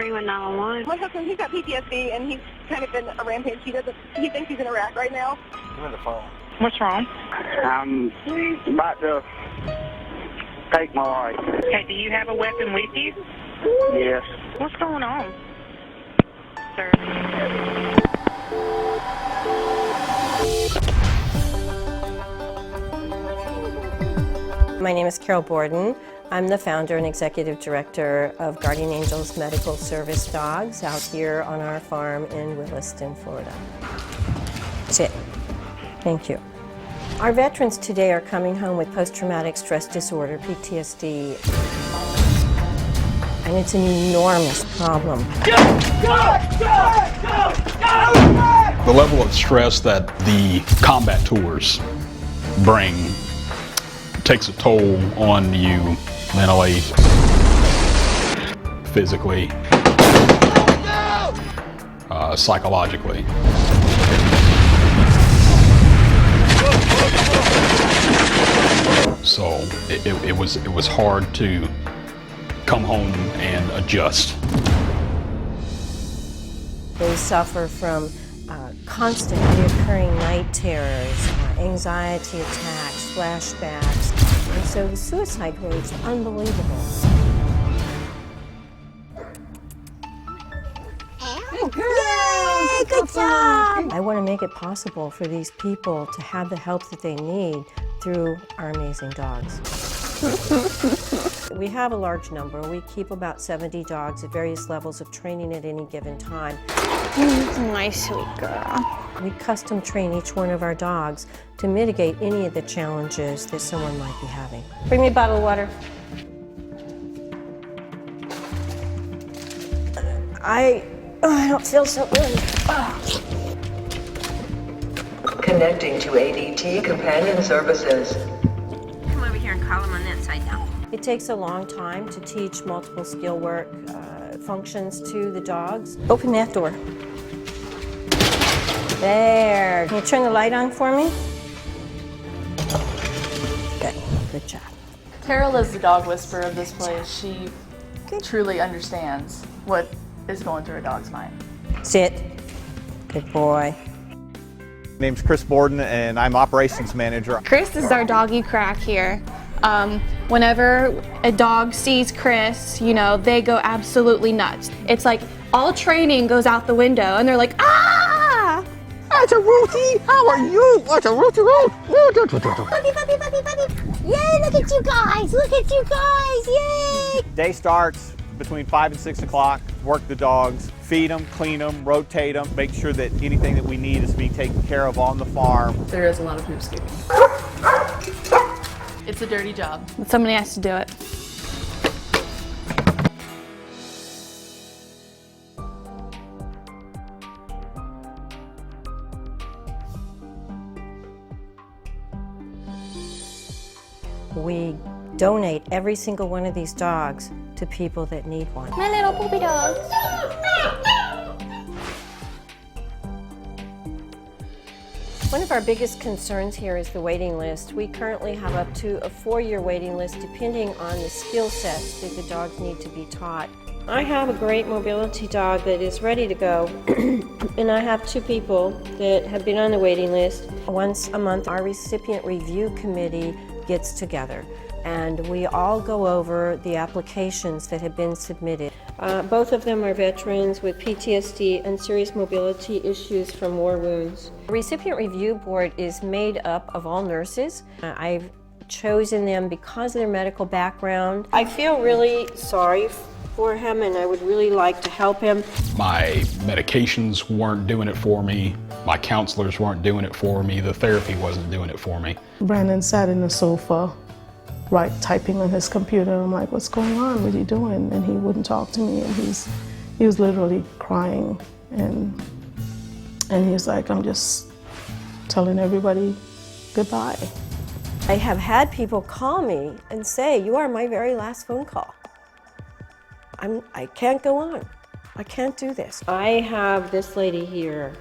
free with 911. My husband, he's got PTSD, and he's kind of been a rampage. He thinks he's in Iraq right now. Give me the phone. What's wrong? I'm about to take my life. Okay, do you have a weapon with you? Yes. What's going on, sir? My name is Borden. I'm the founder and executive director of Guardian Angels Medical Service Dogs out here on our farm in Williston, Florida. Sit. Thank you. Our veterans today are coming home with post-traumatic stress disorder, PTSD, and it's an enormous problem. The level of stress that the combat tours bring takes a toll on you mentally, physically, psychologically. So it was hard to come home and adjust. They suffer from constant reoccurring night terrors, anxiety attacks, flashbacks, and so the suicide rate's unbelievable. Yay! Good job! I want to make it possible for these people to have the help that they need through our amazing dogs. We have a large number. We keep about 70 dogs at various levels of training at any given time. My sweet girl. We custom train each one of our dogs to mitigate any of the challenges that someone might be having. Bring me a bottle of water. I don't feel so good. Connecting to ADT Companion Services. Come over here and collar them on that side now. It takes a long time to teach multiple skill work functions to the dogs. Open that door. There. Can you turn the light on for me? Good job. Carol is the dog whisperer of this place. She truly understands what is going through a dog's mind. Sit. Good boy. My name's Chris Borden, and I'm operations manager. Chris is our doggy crack here. Whenever a dog sees Chris, you know, they go absolutely nuts. It's like all training goes out the window and they're like, ah! That's a Ruthie! How are you? That's a Ruthie! Puppy, puppy, puppy, puppy! Yay, look at you guys! Look at you guys! Yay! Day starts between 5 and 6 o'clock. Work the dogs, feed them, clean them, rotate them, make sure that anything that we need is being taken care of on the farm. There is a lot of poop scooping. It's a dirty job. But somebody has to do it. We donate every single one of these dogs to people that need one. My little poopy dogs. One of our biggest concerns here is the waiting list. We currently have up to a 4-year waiting list depending on the skill sets that the dogs need to be taught. I have a great mobility dog that is ready to go, and I have 2 people that have been on the waiting list. Once a month, our recipient review committee gets together, and we all go over the applications that have been submitted. Both of them are veterans with PTSD and serious mobility issues from war wounds. The recipient review board is made up of all nurses. I've chosen them because of their medical background. I feel really sorry for him, and I would really like to help him. My medications weren't doing it for me. My counselors weren't doing it for me. The therapy wasn't doing it for me. Brandon sat in the sofa, right, typing on his computer. I'm like, what's going on? What are you doing? And he wouldn't talk to me, and he was literally crying. And he's like, I'm just telling everybody goodbye. I have had people call me and say, you are my very last phone call. I can't go on. I can't do this. I have this lady here.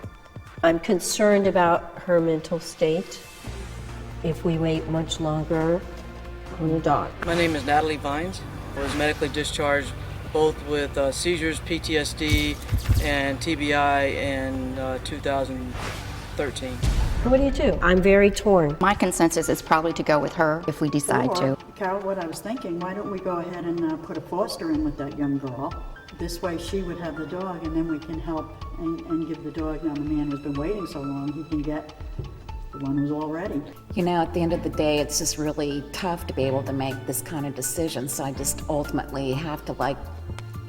I'm concerned about her mental state if we wait much longer on the dog. My name is Natalie Vines. I was medically discharged both with seizures, PTSD, and TBI in 2013. What do you do? I'm very torn. My consensus is probably to go with her if we decide to. Carol, what I was thinking, why don't we go ahead and put a foster in with that young girl? This way she would have the dog, and then we can help and give the dog. Now the man who's been waiting so long, he can get the one who's all ready. You know, at the end of the day, it's just really tough to be able to make this kind of decision, so I just ultimately have to, like,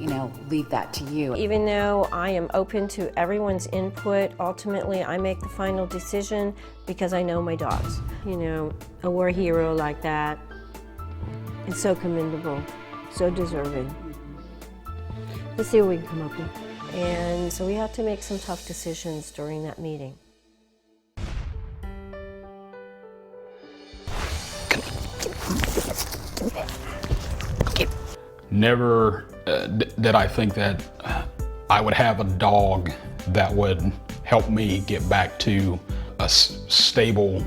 you know, leave that to you. Even though I am open to everyone's input, ultimately I make the final decision because I know my dogs. You know, a war hero like that is so commendable, so deserving. Let's see what we can come up with. And so we had to make some tough decisions during that meeting. Never did I think that I would have a dog that would help me get back to a stable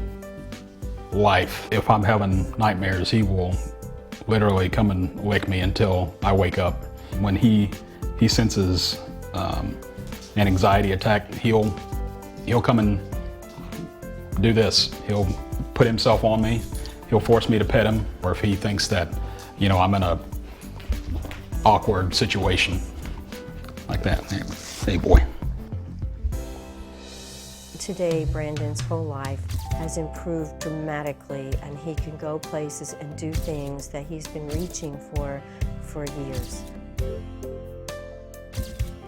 life. If I'm having nightmares, he will literally come and wake me until I wake up. When he senses an anxiety attack, he'll come and do this. He'll put himself on me. He'll force me to pet him, or if he thinks that, you know, I'm in a awkward situation like that. Hey, boy. Today, Brandon's whole life has improved dramatically, and he can go places and do things that he's been reaching for years.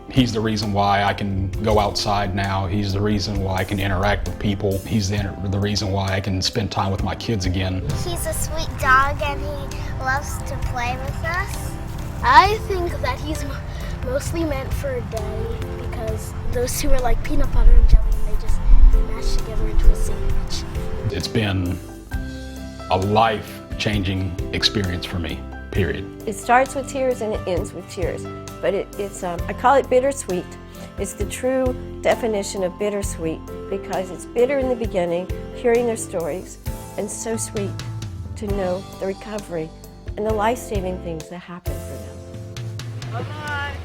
He's the reason why I can go outside now. He's the reason why I can interact with people. He's the reason why I can spend time with my kids again. He's a sweet dog and he loves to play with us. I think that he's mostly meant for Daddy because those two are like peanut butter and jelly and they just mash together into a sandwich. It's been a life-changing experience for me, period. It starts with tears and it ends with tears, but it's I call it bittersweet. It's the true definition of bittersweet because it's bitter in the beginning, hearing their stories, and so sweet to know the recovery and the life-saving things that happen for them. Bye-bye.